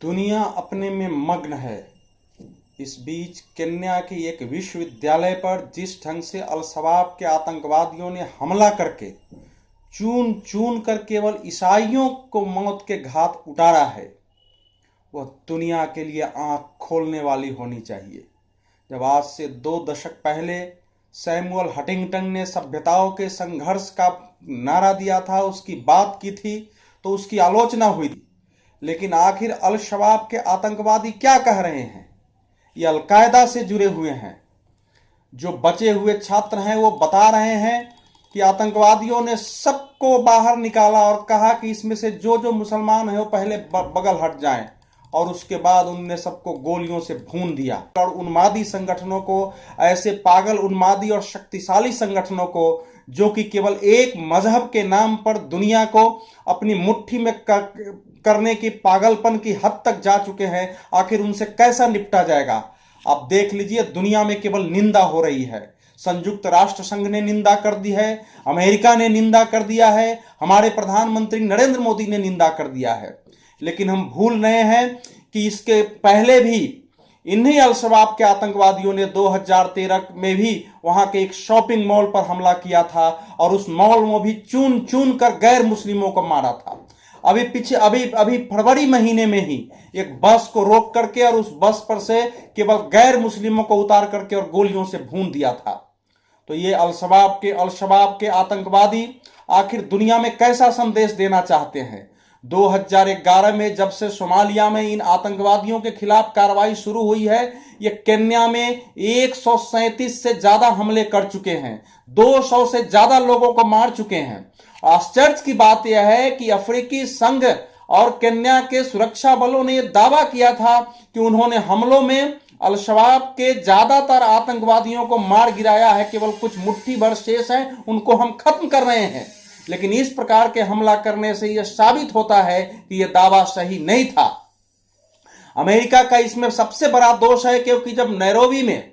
दुनिया अपने में मग्न है। इस बीच केन्या के एक विश्वविद्यालय पर जिस ढंग से अल-शबाब के आतंकवादियों ने हमला करके चून चून कर केवल ईसाइयों को मौत के घाट उतारा है, वह दुनिया के लिए आंख खोलने वाली होनी चाहिए। जब आज से 2 दशक पहले सैमुअल हंटिंगटन ने सभ्यताओं के संघर्ष का नारा दिया था, उसकी बात की थी, तो उसकी आलोचना हुई थी। लेकिन आखिर अल-शबाब के आतंकवादी क्या कह रहे हैं? ये अल-कायदा से जुड़े हुए हैं। जो बचे हुए छात्र हैं वो बता रहे हैं कि आतंकवादियों ने सबको बाहर निकाला और कहा कि इसमें से जो जो मुसलमान है वो पहले बगल हट जाएं, और उसके बाद उनने सबको गोलियों से भून दिया। और उन्मादी संगठनों को, ऐसे पागल उन्मादी और शक्तिशाली संगठनों को जो कि केवल एक मजहब के नाम पर दुनिया को अपनी मुट्ठी में करने की पागलपन की हद तक जा चुके हैं, आखिर उनसे कैसा निपटा जाएगा? आप देख लीजिए, दुनिया में केवल निंदा हो रही है। संयुक्त राष्ट्र संघ ने निंदा कर दी है, अमेरिका ने निंदा कर दिया है, हमारे प्रधानमंत्री नरेंद्र मोदी ने निंदा कर दिया है। लेकिन हम भूल रहे हैं कि इसके पहले भी इन्हीं अल-शबाब के आतंकवादियों ने 2013 में भी वहां के एक शॉपिंग मॉल पर हमला किया था, और उस मॉल में भी चून चून कर गैर मुस्लिमों को मारा था। अभी फरवरी महीने में ही एक बस को रोक करके और उस बस पर से केवल गैर मुस्लिमों को उतार करके और गोलियों से भून दिया था। तो ये अल-शबाब के आतंकवादी आखिर दुनिया में कैसा संदेश देना चाहते हैं? 2011 में जब से सोमालिया में इन आतंकवादियों के खिलाफ कार्रवाई शुरू हुई है, ये केन्या में 137 से ज्यादा हमले कर चुके हैं, 200 से ज्यादा लोगों को मार चुके हैं। आश्चर्य की बात यह है कि अफ्रीकी संघ और केन्या के सुरक्षा बलों ने यह दावा किया था कि उन्होंने हमलों में अल-शबाब के ज्यादातर आतंकवादियों को मार गिराया है, केवल कुछ मुट्ठी भर शेष हैं, उनको हम खत्म कर रहे हैं। लेकिन इस प्रकार के हमला करने से यह साबित होता है कि यह दावा सही नहीं था। अमेरिका का इसमें सबसे बड़ा दोष है, क्योंकि जब नैरोबी में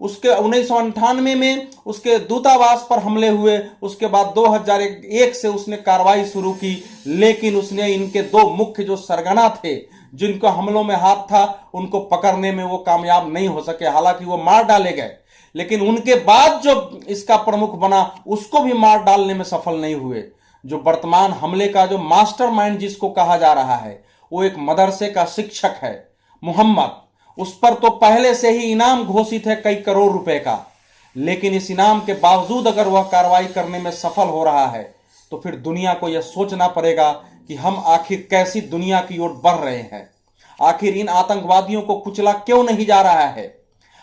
उसके 1998 में उसके दूतावास पर हमले हुए, उसके बाद 2001 से उसने कार्रवाई शुरू की, लेकिन उसने इनके 2 मुख्य जो सरगना थे, जिनको हमलों में हाथ था, उनको पकड़ने में वो कामयाब नहीं हो सके। हालांकि वो मार डाले गए, लेकिन उनके बाद जो इसका प्रमुख बना उसको भी मार डालने में सफल नहीं हुए। जो वर्तमान हमले का जो मास्टरमाइंड जिसको कहा जा रहा है, वो एक मदरसे का शिक्षक है, मोहम्मद। उस पर तो पहले से ही इनाम घोषित है कई करोड़ रुपए का, लेकिन इस इनाम के बावजूद अगर वह कार्रवाई करने में सफल हो रहा है, तो फिर दुनिया को यह सोचना पड़ेगा कि हम आखिर कैसी दुनिया की ओर बढ़ रहे हैं। आखिर इन आतंकवादियों को कुचला क्यों नहीं जा रहा है?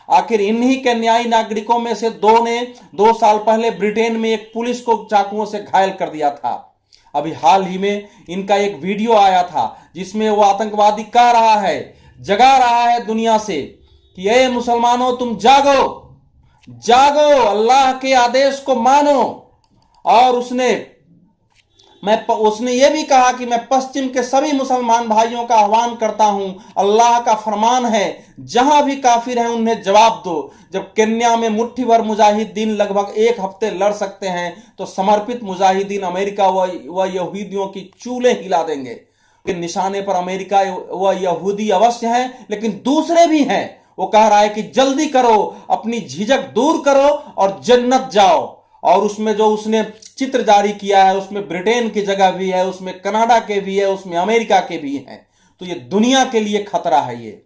आखिर इन्हीं केन्याई नागरिकों में से 2 ने 2 साल पहले ब्रिटेन में एक पुलिस को चाकुओं से घायल कर दिया था। अभी हाल ही में इनका एक वीडियो आया था, जिसमें वो आतंकवादी कह रहा है, जगा रहा है दुनिया से कि ए मुसलमानों, तुम जागो जागो, अल्लाह के आदेश को मानो। और उसने ये भी कहा कि मैं पश्चिम के सभी मुसलमान भाइयों का आह्वान करता हूं, अल्लाह का फरमान है, जहां भी काफिर हैं उन्हें जवाब दो। जब केन्या में मुट्ठी भर मुजाहिदीन लगभग 1 हफ्ते लड़ सकते हैं, तो समर्पित मुजाहिदीन अमेरिका व यहूदियों की चूल्हे हिला देंगे। के निशाने पर अमेरिका व यहूदी अवश्य हैं, लेकिन दूसरे भी हैं। वो कह रहा है कि जल्दी करो, अपनी झिझक दूर करो और जन्नत जाओ। और उसमें जो उसने चित्र जारी किया है, उसमें ब्रिटेन की जगह भी है, उसमें कनाडा के भी है, उसमें अमेरिका के भी हैं। तो ये दुनिया के लिए खतरा है ये,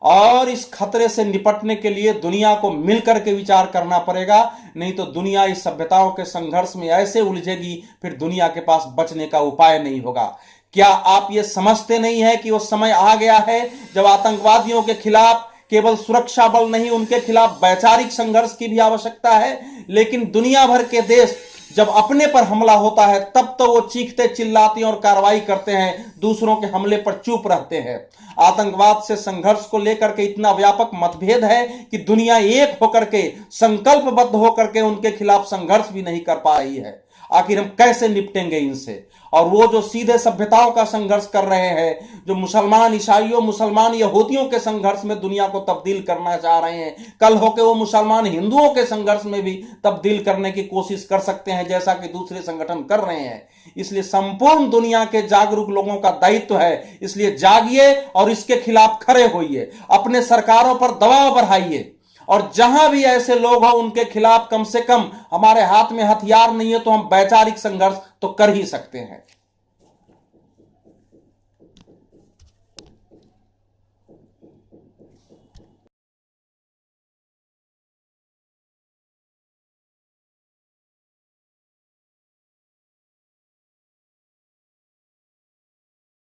और इस खतरे से निपटने के लिए दुनिया को मिलकर के विचार करना पड़ेगा, नहीं तो दुनिया इस सभ्यताओं के संघर्ष में ऐसे उलझेगी, फिर दुनिया के पास बचने का उपाय नहीं होगा। क्या आप ये समझते नहीं है कि वो समय आ गया है जब आतंकवादियों के खिलाफ केवल सुरक्षा बल नहीं, उनके खिलाफ वैचारिक संघर्ष की भी आवश्यकता है? लेकिन दुनिया भर के देश जब अपने पर हमला होता है, तब तो वो चीखते चिल्लाते और कार्रवाई करते हैं, दूसरों के हमले पर चुप रहते हैं। आतंकवाद से संघर्ष को लेकर के इतना व्यापक मतभेद है कि दुनिया एक होकर के, संकल्पबद्ध होकर के उनके खिलाफ संघर्ष भी नहीं कर पा रही है। आखिर हम कैसे निपटेंगे इनसे। और वो जो सीधे सभ्यताओं का संघर्ष कर रहे हैं, जो मुसलमान ईसाइयों, मुसलमान यहूदियों के संघर्ष में दुनिया को तब्दील करना चाह रहे हैं, कल होके वो मुसलमान हिंदुओं के संघर्ष में भी तब्दील करने की कोशिश कर सकते हैं, जैसा कि दूसरे संगठन कर रहे हैं। इसलिए संपूर्ण दुनिया के जागरूक लोगों का दायित्व है, इसलिए जागिए और इसके खिलाफ खड़े होइए, अपने सरकारों पर दबाव बढ़ाइए, और जहां भी ऐसे लोग हों उनके खिलाफ कम से कम, हमारे हाथ में हथियार नहीं है तो हम वैचारिक संघर्ष तो कर ही सकते हैं।